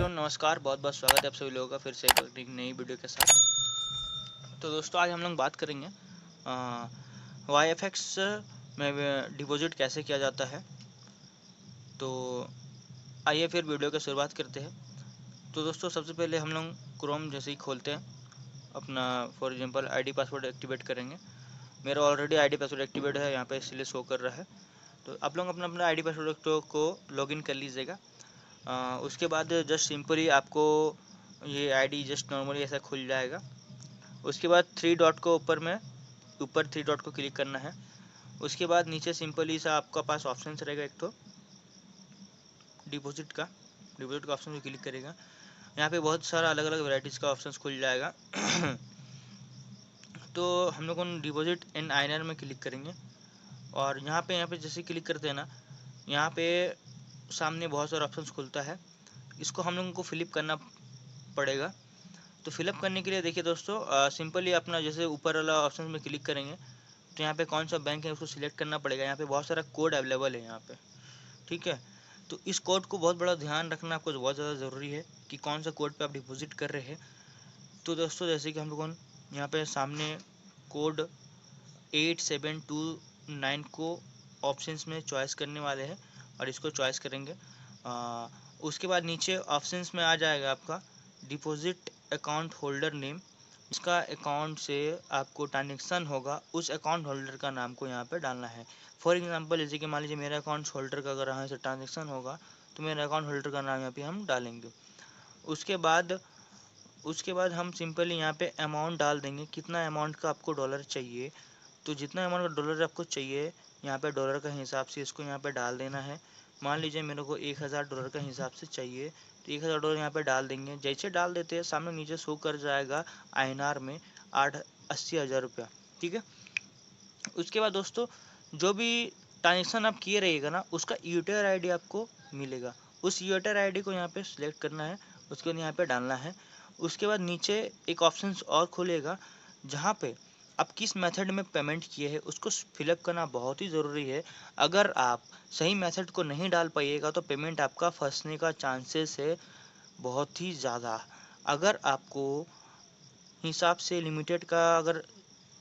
Hello नमस्कार, बहुत बहुत स्वागत है आप सभी लोगों का फिर से एक नई वीडियो के साथ। तो दोस्तों आज हम लोग बात करेंगे वाई एफ एक्स में डिपॉजिट कैसे किया जाता है। तो आइए फिर वीडियो की शुरुआत करते हैं। तो दोस्तों सबसे पहले हम लोग क्रोम जैसे ही खोलते हैं, अपना for example ID password activate करेंगे। मेरा ऑलरेडी आईडी पासवर्ड एक्टिवेट है यहाँ पे, इसलिए शो कर रहा है। तो आप लोग अपना अपना आईडी पासवर्ड को लॉगिन कर लीजिएगा। उसके बाद जस्ट सिंपली आपको ये आईडी जस्ट नॉर्मली ऐसा खुल जाएगा। उसके बाद ऊपर थ्री डॉट को क्लिक करना है। उसके बाद नीचे सिंपली सा आपका पास ऑप्शन रहेगा, एक तो डिपॉजिट का ऑप्शन में क्लिक करेगा। यहाँ पे बहुत सारा अलग अलग वैरायटीज़ का ऑप्शन खुल जाएगा। तो हम लोग डिपॉजिट इन आईएनआर में क्लिक करेंगे और यहाँ पे जैसे क्लिक करते हैं ना, यहाँ पे सामने बहुत सारा ऑप्शन खुलता है। इसको हम लोगों को फिलिप करना पड़ेगा। तो फिलअप करने के लिए देखिए दोस्तों, सिंपली अपना जैसे ऊपर वाला ऑप्शन में क्लिक करेंगे तो यहाँ पे कौन सा बैंक है उसको सिलेक्ट करना पड़ेगा। यहाँ पे बहुत सारा कोड अवेलेबल है यहाँ पे, ठीक है। तो इस कोड को बहुत बड़ा ध्यान रखना आपको बहुत ज़्यादा ज़रूरी है कि कौन सा कोड पे आप डिपॉजिट कर रहे हैं। तो दोस्तों जैसे कि हम लोगों यहाँ पे सामने कोड 8729 को ऑप्शंस में चॉइस करने वाले हैं और इसको चॉइस करेंगे। उसके बाद नीचे ऑप्शंस में आ जाएगा आपका डिपॉजिट अकाउंट होल्डर नेम। इसका अकाउंट से आपको ट्रांजेक्शन होगा, उस अकाउंट होल्डर का नाम को यहाँ पे डालना है। फॉर एग्जांपल जैसे कि मान लीजिए मेरा अकाउंट होल्डर का अगर यहाँ से ट्रांजेक्शन होगा तो मेरा अकाउंट होल्डर का नाम यहाँ पे हम डालेंगे। उसके बाद हम सिंपली यहाँ पे अमाउंट डाल देंगे, कितना अमाउंट का आपको डॉलर चाहिए। तो जितना अमाउंट का डॉलर आपको चाहिए यहाँ पे डॉलर का हिसाब से इसको यहाँ पे डाल देना है। मान लीजिए मेरे को $1000 का हिसाब से चाहिए तो $1000 यहाँ पे डाल देंगे। जैसे डाल देते हैं सामने नीचे शो कर जाएगा INR में 80,000 रुपया, ठीक है। उसके बाद दोस्तों जो भी ट्रांजेक्शन आप किए रहिएगा ना, उसका यूटीआर आईडी आपको मिलेगा। उस यूटीआर आईडी को यहाँ पे सिलेक्ट करना है, उसके बाद यहाँ पे डालना है। उसके बाद नीचे एक ऑप्शन और खुलेगा जहाँ पे आप किस मेथड में पेमेंट किए हैं उसको फिलअप करना बहुत ही ज़रूरी है। अगर आप सही मेथड को नहीं डाल पाइएगा तो पेमेंट आपका फंसने का चांसेस है बहुत ही ज़्यादा। अगर आपको हिसाब से लिमिटेड का अगर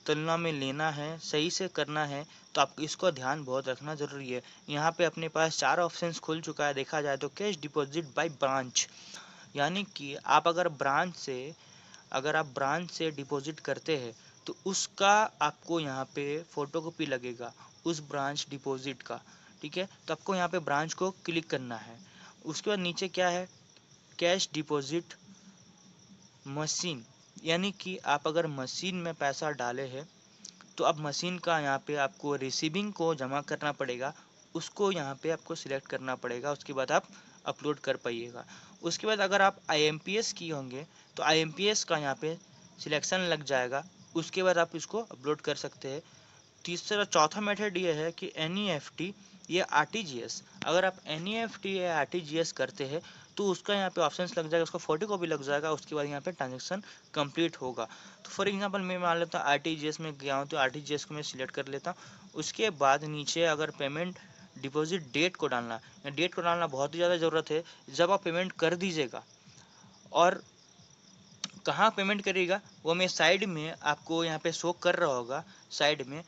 तुलना में लेना है, सही से करना है, तो आपको इसको ध्यान बहुत रखना ज़रूरी है। यहाँ पे अपने पास 4 ऑप्शंस खुल चुका है। देखा जाए तो कैश डिपॉजिट बाय ब्रांच, यानी कि आप अगर आप ब्रांच से डिपॉजिट करते हैं तो उसका आपको यहाँ पे फोटोकॉपी लगेगा उस ब्रांच डिपॉजिट का, ठीक है। तो आपको यहाँ पे ब्रांच को क्लिक करना है। उसके बाद नीचे क्या है, कैश डिपॉजिट मशीन, यानी कि आप अगर मशीन में पैसा डाले हैं तो अब मशीन का यहाँ पे आपको रिसीविंग को जमा करना पड़ेगा, उसको यहाँ पे आपको सिलेक्ट करना पड़ेगा। उसके बाद आप अपलोड कर पाइएगा। उसके बाद अगर आप IMPS किए होंगे तो IMPS का यहाँ पे सिलेक्शन लग जाएगा। उसके बाद आप इसको अपलोड कर सकते हैं। चौथा मेथड ये है कि NEFT या RTGS। अगर आप NEFT या RTGS करते हैं तो उसका यहाँ पे ऑप्शंस लग जाएगा, उसका फोटोकॉपी लग जाएगा। उसके बाद यहाँ पे ट्रांजेक्शन कंप्लीट होगा। तो फॉर एग्जांपल मैं मान लेता हूँ RTGS में गया हूँ तो RTGS को मैं सिलेक्ट कर लेता हूँ। उसके बाद नीचे अगर पेमेंट डिपॉजिट डेट को डालना, डेट को डालना बहुत ही ज़्यादा ज़रूरत है। जब आप पेमेंट कर दीजिएगा और कहाँ पेमेंट करेगा वो मैं साइड में आपको यहाँ पे शो कर रहा होगा। साइड में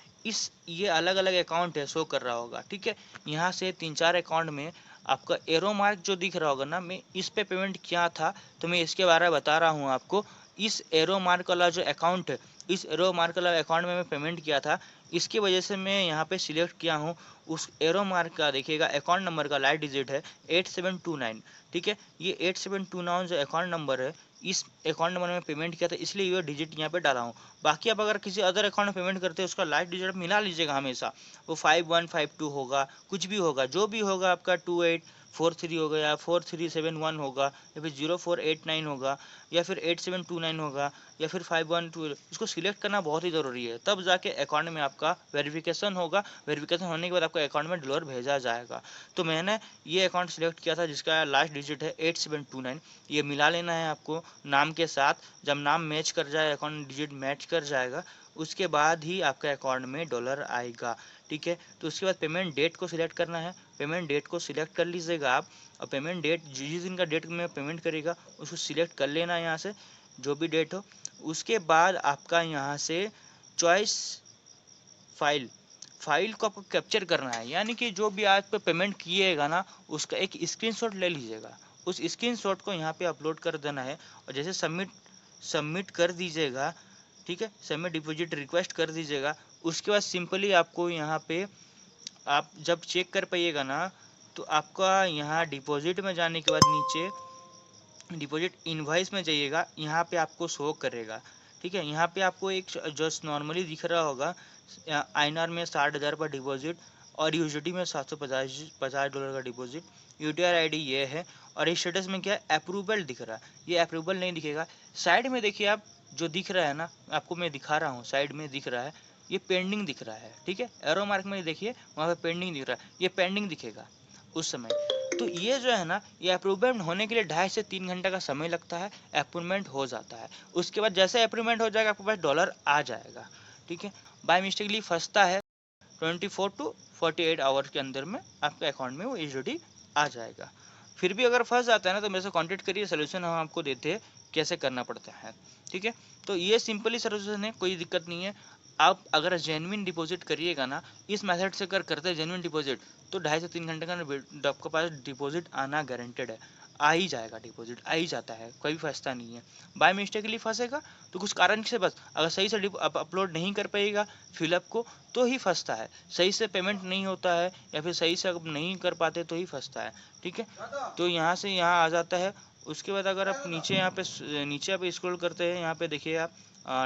ये अलग अलग अकाउंट है, शो कर रहा होगा, ठीक है। यहाँ से 3-4 अकाउंट में आपका एरो मार्क जो दिख रहा होगा ना, मैं इस पे पेमेंट किया था तो मैं इसके बारे में बता रहा हूँ आपको। इस एरो मार्क वाला जो अकाउंट है, इस एरो मार्क वाला अकाउंट में मैं पेमेंट किया था, इसकी वजह से मैं यहाँ पे सिलेक्ट किया हूँ। उस एरो मार्क का देखिएगा अकाउंट नंबर का लास्ट डिजिट है 8729, ठीक है। ये 8729 जो अकाउंट नंबर है, इस अकाउंट नंबर में पेमेंट किया था, इसलिए ये डिजिट यहाँ पे डाला हूँ। बाकी आप अगर किसी अदर अकाउंट में पेमेंट करते हैं उसका लास्ट डिजिट मिला लीजिएगा हमेशा। वो 5152 होगा, कुछ भी होगा, जो भी होगा आपका 2843 होगा या 4371 होगा या फिर 0489 होगा या फिर 8729 होगा या फिर 512, इसको सिलेक्ट करना बहुत ही ज़रूरी है। तब जाके अकाउंट में आपका वेरिफिकेशन होगा। वेरिफिकेशन होने के बाद आपका अकाउंट में डॉलर भेजा जाएगा। तो मैंने ये अकाउंट सिलेक्ट किया था जिसका लास्ट डिजिट है 8729। ये मिला लेना है आपको नाम के साथ। जब नाम मैच कर जाए, अकाउंट डिजिट मैच कर जाएगा, उसके बाद ही आपके अकाउंट में डॉलर आएगा, ठीक है। तो उसके बाद पेमेंट डेट को सिलेक्ट करना है। पेमेंट डेट को सिलेक्ट कर लीजिएगा आप, और पेमेंट डेट जिस दिन का डेट में पेमेंट करेगा उसको सिलेक्ट कर लेना यहाँ से, जो भी डेट हो। उसके बाद आपका यहाँ से चॉइस फाइल को आपको कैप्चर करना है, यानी कि जो भी आज पे पेमेंट किएगा ना उसका एक स्क्रीनशॉट ले लीजिएगा, उस स्क्रीनशॉट को यहाँ पे अपलोड कर देना है। और जैसे सबमिट कर दीजिएगा, ठीक है, सबमिट डिपॉजिट रिक्वेस्ट कर दीजिएगा। उसके बाद सिंपली आपको यहाँ पे आप जब चेक कर पाइएगा ना, तो आपका यहाँ डिपॉजिट में जाने के बाद नीचे डिपॉजिट इनवॉइस में जाइएगा, यहाँ पे आपको शो करेगा, ठीक है। यहाँ पे आपको एक जो नॉर्मली दिख रहा होगा INR में 60,000 पर डिपॉजिट, और USD में $750 का डिपॉजिट, UTR ID ये है, और स्टेटस में क्या है, अप्रूवल दिख रहा है। ये अप्रूवल नहीं दिखेगा, साइड में देखिए आप जो दिख रहा है ना, आपको मैं दिखा रहा हूँ, साइड में दिख रहा है, ये पेंडिंग दिख रहा है, ठीक है। एरो मार्क में देखिए वहाँ पे पेंडिंग दिख रहा है, ये पेंडिंग दिखेगा उस समय। तो ये जो है ना, ये अप्रूवमेंट होने के लिए 2.5 से 3 घंटे का समय लगता है, अप्रूवमेंट हो जाता है। उसके बाद जैसे अप्रूवमेंट हो जाएगा आपके पास डॉलर आ जाएगा, ठीक है। बाय मिस्टेकली फंसता है 24 to 48 आवर्स के अंदर में आपके अकाउंट में वो USD आ जाएगा। फिर भी अगर फंस जाता है ना, तो मेरे से कॉन्टेक्ट करिए, सोल्यूशन हम आपको देते हैं कैसे करना पड़ता है, ठीक है। तो ये सिंपली सोल्यूशन है, कोई दिक्कत नहीं है। आप अगर जेन्युइन डिपॉजिट करिएगा ना, इस मेथड से अगर करते हैं जेन्युइन डिपॉजिट, तो 2.5 से 3 घंटे का आपके पास डिपॉजिट आना गारंटेड है, आ ही जाएगा, डिपॉजिट आ ही जाता है, कोई फंसता नहीं है। बाय मिस्टेकली फंसेगा तो कुछ कारण से, बस अगर सही से अपलोड नहीं कर पाएगा फिलअप को, तो ही फंसता है। सही से पेमेंट नहीं होता है या फिर सही से नहीं कर पाते तो ही फंसता है, ठीक है। तो यहाँ से यहाँ आ जाता है। उसके बाद अगर आप नीचे यहाँ पे नीचे आप स्क्रॉल करते हैं, यहाँ पे देखिए आप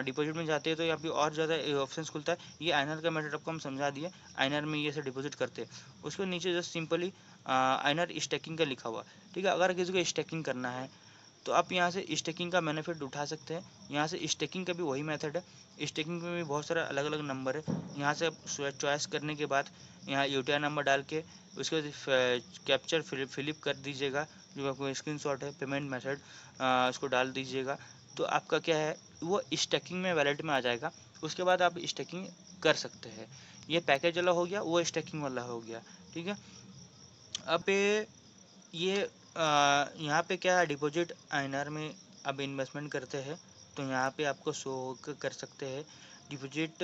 डिपॉजिट में जाते हैं, तो यहाँ पे और ज़्यादा ऑप्शंस खुलता है। ये आइनर का मेथड आपको हम समझा दिए, आइनर में ये से डिपॉजिट करते हैं। उसके नीचे जस्ट सिंपली आइनर स्टेकिंग का लिखा हुआ, ठीक है। अगर किसी को स्टेकिंग करना है तो आप यहाँ से स्टेकिंग का बेनिफिट उठा सकते हैं। यहाँ से स्टेकिंग का भी वही मेथड है, स्टेकिंग में भी बहुत सारा अलग अलग नंबर है। यहाँ से आप चॉइस करने के बाद यहाँ UTR नंबर डाल के उसके बाद कैप्चर फिलिप कर दीजिएगा, जो आपको स्क्रीनशॉट है, पेमेंट मेथड उसको डाल दीजिएगा, तो आपका क्या है वो स्टेकिंग में वैलेट में आ जाएगा। उसके बाद आप स्टेकिंग कर सकते हैं। ये पैकेज वाला हो गया, वो स्टेकिंग वाला हो गया, ठीक है। अब ये यहाँ पे क्या है, डिपॉजिट आइनर में अब इन्वेस्टमेंट करते हैं, तो यहाँ पे आपको शो कर सकते हैं। डिपॉजिट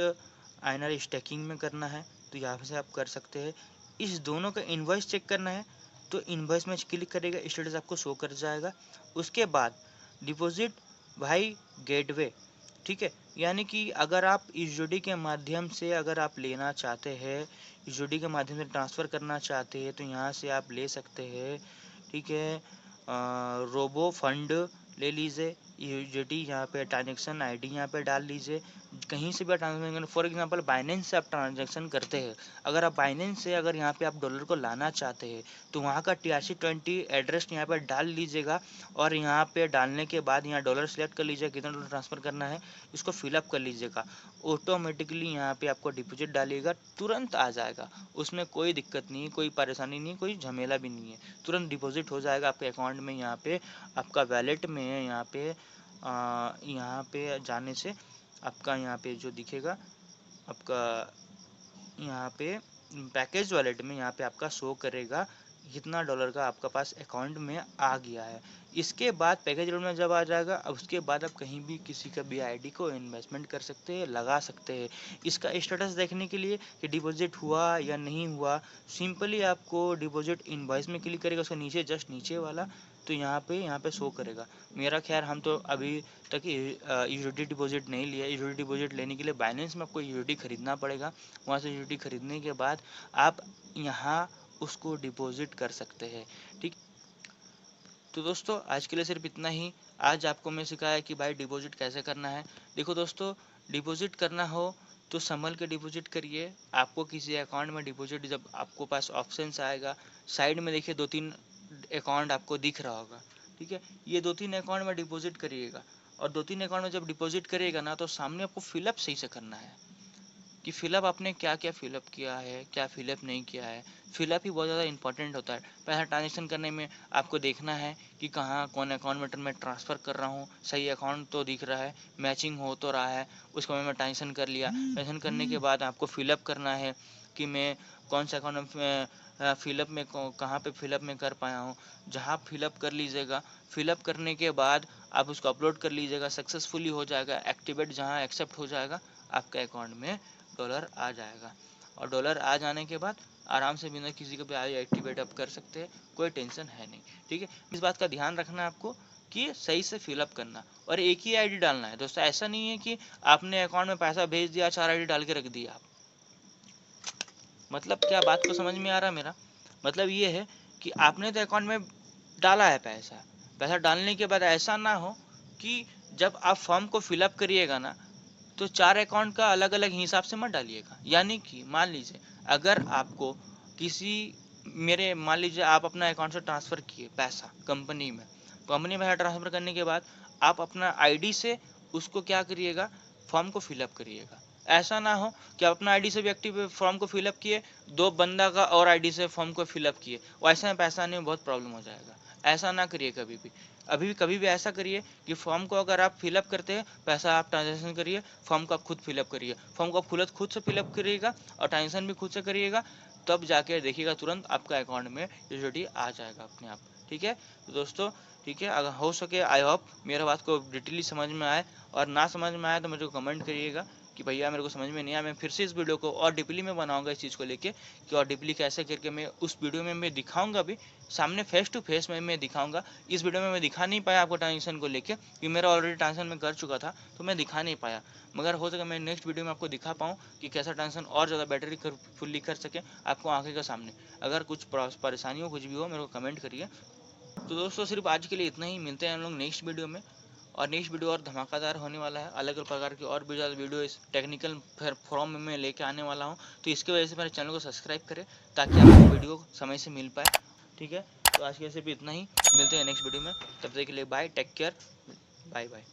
आइनर स्टेकिंग में करना है तो यहाँ से आप कर सकते हैं। इस दोनों का इनवॉइस चेक करना है तो इनवॉइस में क्लिक करेगा, स्टेटस आपको शो कर जाएगा। उसके बाद डिपॉजिट भाई गेटवे, ठीक है, यानी कि अगर आप USD के माध्यम से अगर आप लेना चाहते हैं, USD के माध्यम से ट्रांसफ़र करना चाहते हैं, तो यहाँ से आप ले सकते हैं, ठीक है। रोबो फंड ले लीजिए, USD यहाँ पे ट्रांजेक्शन ID यहाँ पे डाल लीजिए। कहीं से भी ट्रांजेक्शन, फॉर एग्जांपल बाइनेंस से आप ट्रांजेक्शन करते हैं, अगर आप बाइनेंस से अगर यहाँ पे आप डॉलर को लाना चाहते हैं, तो वहाँ का TRC20 एड्रेस यहाँ पे डाल लीजिएगा, और यहाँ पे डालने के बाद यहाँ डॉलर सेलेक्ट कर लीजिएगा, कितना डॉलर ट्रांसफ़र करना है इसको फिलअप कर लीजिएगा। ऑटोमेटिकली यहाँ पे आपको डिपॉजिट डालिएगा, तुरंत आ जाएगा, उसमें कोई दिक्कत नहीं है, कोई परेशानी नहीं, कोई झमेला भी नहीं है, तुरंत डिपॉजिट हो जाएगा आपके अकाउंट में। यहाँ पे आपका वैलेट में यहाँ पे जाने से आपका यहाँ पे जो दिखेगा आपका यहाँ पे पैकेज वॉलेट में यहाँ पे आपका शो करेगा कितना डॉलर का आपका पास अकाउंट में आ गया है। इसके बाद पैकेज वॉलेट में जब आ जाएगा, अब उसके बाद आप कहीं भी किसी का भी ID को इन्वेस्टमेंट कर सकते हैं, लगा सकते हैं। इसका स्टेटस देखने के लिए कि डिपॉजिट हुआ या नहीं हुआ, सिंपली आपको डिपॉजिट इनवॉइस में क्लिक करेगा, उसके नीचे जस्ट नीचे वाला, तो यहाँ पे शो करेगा। मेरा खैर हम तो अभी तक USD डिपॉजिट नहीं लिया। USD डिपॉजिट लेने के लिए बाइनेंस में आपको USD खरीदना पड़ेगा, वहाँ से USD खरीदने के बाद आप यहाँ उसको डिपॉजिट कर सकते हैं, ठीक। तो दोस्तों आज के लिए सिर्फ इतना ही। आज आपको मैं सिखाया कि भाई डिपॉजिट कैसे करना है। देखो दोस्तों, डिपॉजिट करना हो तो संभल के डिपॉजिट करिए। आपको किसी अकाउंट में डिपॉजिट जब आपको पास ऑप्शंस आएगा, साइड में देखिए 2-3 अकाउंट आपको दिख रहा होगा, ठीक है। ये 2-3 अकाउंट में डिपॉजिट करिएगा, और 2-3 अकाउंट में जब डिपॉजिट करिएगा ना, तो सामने आपको फिलअप सही से करना है कि फिलअप आपने क्या क्या फिलअप किया है, क्या फिलअप नहीं किया है। फिलअप ही बहुत ज़्यादा इंपॉर्टेंट होता है। पैसा ट्रांजेक्शन करने में आपको देखना है कि कहाँ कौन अकाउंट में ट्रांसफ़र कर रहा हूँ, सही अकाउंट तो दिख रहा है, मैचिंग हो तो रहा है, उसको मैं ट्रांजेक्शन कर लिया। ट्रांजेक्शन करने के बाद आपको फिलअप करना है कि मैं कौन सा अकाउंट में फिलअप में कहाँ पे फिलअप में कर पाया हूँ, जहाँ फिलअप कर लीजिएगा। फिलअप करने के बाद आप उसको अपलोड कर लीजिएगा, सक्सेसफुली हो जाएगा एक्टिवेट, जहाँ एक्सेप्ट हो जाएगा आपके अकाउंट में डॉलर आ जाएगा। और डॉलर आ जाने के बाद आराम से बिना किसी को भी आई एक्टिवेट आप कर सकते हैं, कोई टेंशन है नहीं, ठीक है। इस बात का ध्यान रखना है आपको कि सही से फिलअप करना, और एक ही आईडी डालना है दोस्तों। ऐसा नहीं है कि आपने अकाउंट में पैसा भेज दिया 4 आईडी डाल के रख दिया आप। मतलब क्या बात को समझ में आ रहा मेरा? मतलब ये है कि आपने तो अकाउंट में डाला है पैसा, पैसा डालने के बाद ऐसा ना हो कि जब आप फॉर्म को फिलअप करिएगा ना, तो 4 अकाउंट का अलग अलग हिसाब से मत डालिएगा। यानी कि मान लीजिए अगर आपको किसी मेरे मान लीजिए आप अपना अकाउंट से ट्रांसफ़र किए पैसा कंपनी में, पैसा ट्रांसफ़र करने के बाद आप अपना आईडी से उसको क्या करिएगा, फॉर्म को फिलअप करिएगा। ऐसा ना हो कि आप अपना आईडी से भी एक्टिव फॉर्म को फिलअप किए, 2 बंदा का और आईडी से फॉर्म को फिलअप किए, वैसे में पैसा आने में बहुत प्रॉब्लम हो जाएगा। ऐसा ना करिए कभी भी। कभी भी ऐसा करिए कि फॉर्म को अगर आप फिलअप करते हैं, पैसा आप ट्रांजेक्शन करिए, फॉर्म को आप खुद फिलअप करिए, फॉर्म को आप खुद से फिलअप करिएगा और ट्रांजेक्शन भी खुद से करिएगा, तब जाके देखिएगा तुरंत आपका अकाउंट में यूटिलिटी आ जाएगा अपने आप, ठीक है। तो दोस्तों ठीक है, अगर हो सके आई होप मेरा बात को डिटेली समझ में आए, और ना समझ में आए तो मुझे कमेंट करिएगा कि भैया मेरे को समझ में नहीं आया। मैं फिर से इस वीडियो को और डीपली में बनाऊंगा इस चीज़ को लेके कि और डीपली कैसे करके मैं उस वीडियो में मैं दिखाऊंगा भी, सामने फेस टू फेस में मैं दिखाऊंगा। इस वीडियो में मैं दिखा नहीं पाया आपको ट्रांजेक्शन को लेके, कि मेरा ऑलरेडी ट्रांजेक्शन में कर चुका था तो मैं दिखा नहीं पाया, मगर हो सके मैं नेक्स्ट वीडियो में आपको दिखा पाऊँ कि कैसा ट्रांजेक्शन और ज़्यादा बेटरी फुल्ली कर सके आपको आंखें के सामने। अगर कुछ परेशानी हो, कुछ भी हो, मेरे को कमेंट करिए। तो दोस्तों सिर्फ आज के लिए इतना ही, मिलते हैं हम लोग नेक्स्ट वीडियो में। और नेक्स्ट वीडियो और धमाकेदार होने वाला है, अलग अलग प्रकार की और भी ज़्यादा वीडियो इस टेक्निकल फॉर्म में मैं लेके आने वाला हूँ। तो इसकी वजह से मेरे चैनल को सब्सक्राइब करें ताकि आपको वीडियो समय से मिल पाए, ठीक है। तो आज के सिर्फ इतना ही, मिलते हैं नेक्स्ट वीडियो में, तब तक के लिए bye, take care, bye bye.